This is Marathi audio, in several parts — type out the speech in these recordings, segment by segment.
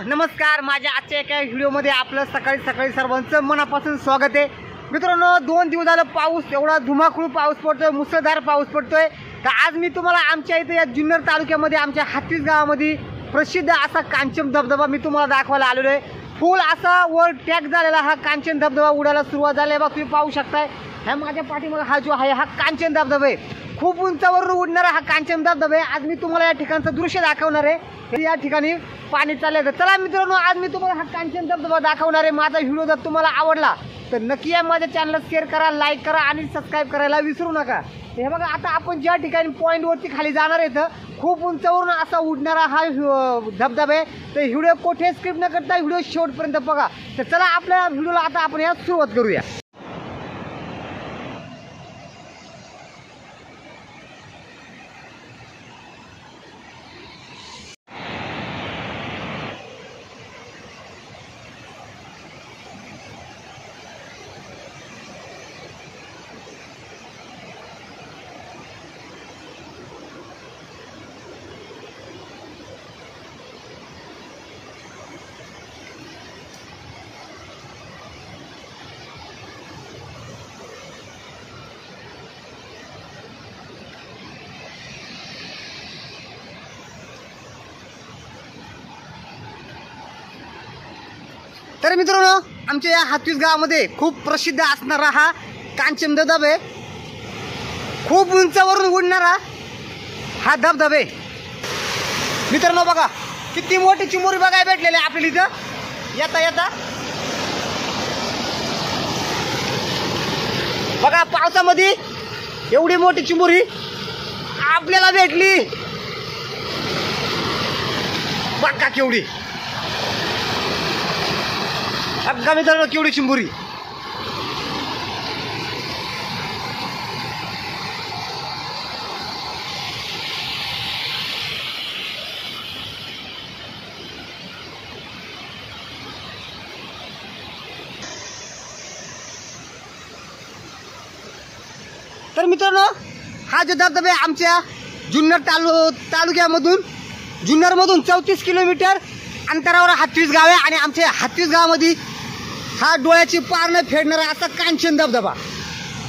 नमस्कार, माझ्या आजच्या एका व्हिडिओमध्ये आपलं सकाळी सर्वांचं मनापासून स्वागत आहे। मित्रांनो, 2 दिवस झालं पाऊस एवढा धुमाकूळ पाऊस पडतोय, मुसळधार पाऊस पडतोय। तर आज मी तुम्हाला आमच्या इथे या जुन्नर तालुक्यामध्ये आमच्या हातवीस गावामध्ये प्रसिद्ध असा कांचन धबधबा मी तुम्हाला दाखवायला आलेलो आहे। फुल असा वर टॅग झालेला हा कांचन धबधबा उडायला सुरुवात झाली आहे। बघा तुम्ही पाहू शकताय, ह्या माझ्या पाठीमागे हा जो आहे हा कांचन धबधबा आहे। खूप उंचावरून उडणारा हा कांचन धबधबा आहे। आज मी तुम्हाला या ठिकाणचं दृश्य दाखवणार आहे। या ठिकाणी पाणी चाललंय। चला मित्रांनो, आज मी तुम्हाला हा कांचन धबधबा दाखवणार आहे। माझा व्हिडिओ जर तुम्हाला आवडला तर नक्की या माझ्या चॅनलला शेअर करा, लाईक करा आणि सबस्क्राईब करायला विसरू नका। हे बघा, आता आपण ज्या ठिकाणी पॉईंटवरती खाली जाणार आहे, खूप उंचावरून असा उडणारा हा धबधबा आहे। तर व्हिडिओ कुठे स्किप न करता व्हिडिओ शेवटपर्यंत बघा। तर चला आपल्या व्हिडिओला आता आपण या सुरुवात करूया। तर मित्रांनो, आमच्या या हातवीस गावामध्ये खूप प्रसिद्ध असणारा हा कांचन धबधबा आहे। खूप उंचावरून उडणारा हा धबधबा आहे। मित्रांनो बघा, किती मोठी चिमुरी बघायला भेटलेली आहे आपल्याला इथं येता येता। बघा, पावसामध्ये एवढी मोठी चिमुरी आपल्याला भेटली। बघा केवढी, अगं मित्रांनो केवढी चिंबुरी। तर मित्रांनो, हा जो धबधबा आहे आमच्या जुन्नर तालुक्यामधून जुन्नरमधून 34 किलोमीटर अंतरावर हातवीस गाव आहे। आणि आमच्या हातवीस गावामध्ये हा डोळ्याची पार न फेडणारा असा कांचन धबधबा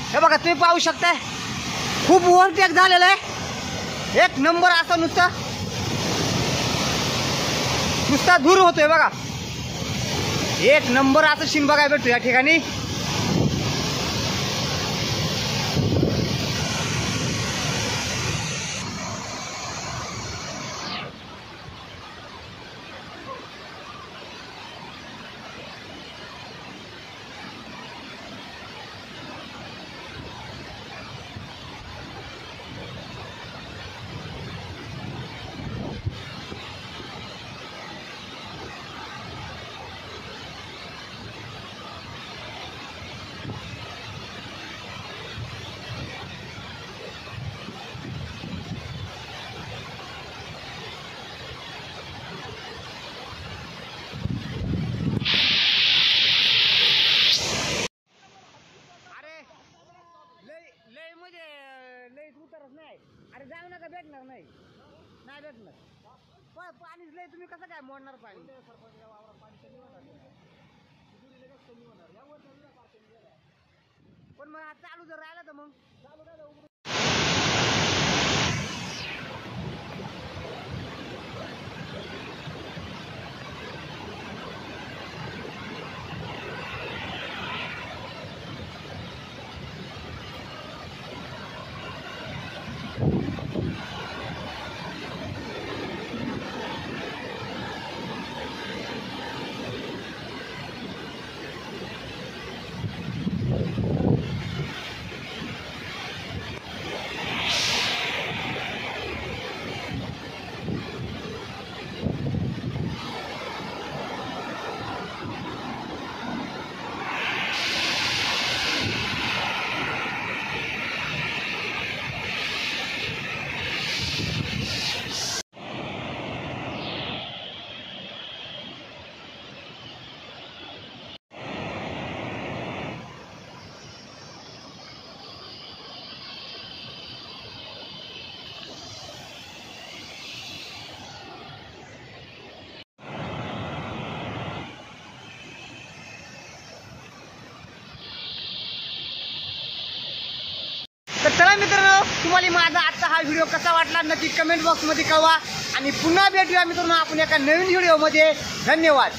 हे बघा तुम्ही पाहू शकताय। खूप ओव्हरटेक झालेला आहे, एक नंबर असा नुसता धूर होतोय बघा। एक नंबर असं सीन बघायला भेटतो या ठिकाणी। अरे जाऊ नका, भेटणार नाही भेटणार। पाणीच लय, तुम्ही कसं काय मोडणार पाणी? पण मग चालू जर राहिला तर मग चालू राहिलं। तर चला मित्रांनो, तुम्हाला माझा आजचा हा व्हिडिओ कसा वाटला नक्की कमेंट बॉक्समध्ये कळवा आणि पुन्हा भेटूया मित्रांनो आपण एका नवीन व्हिडिओमध्ये. धन्यवाद.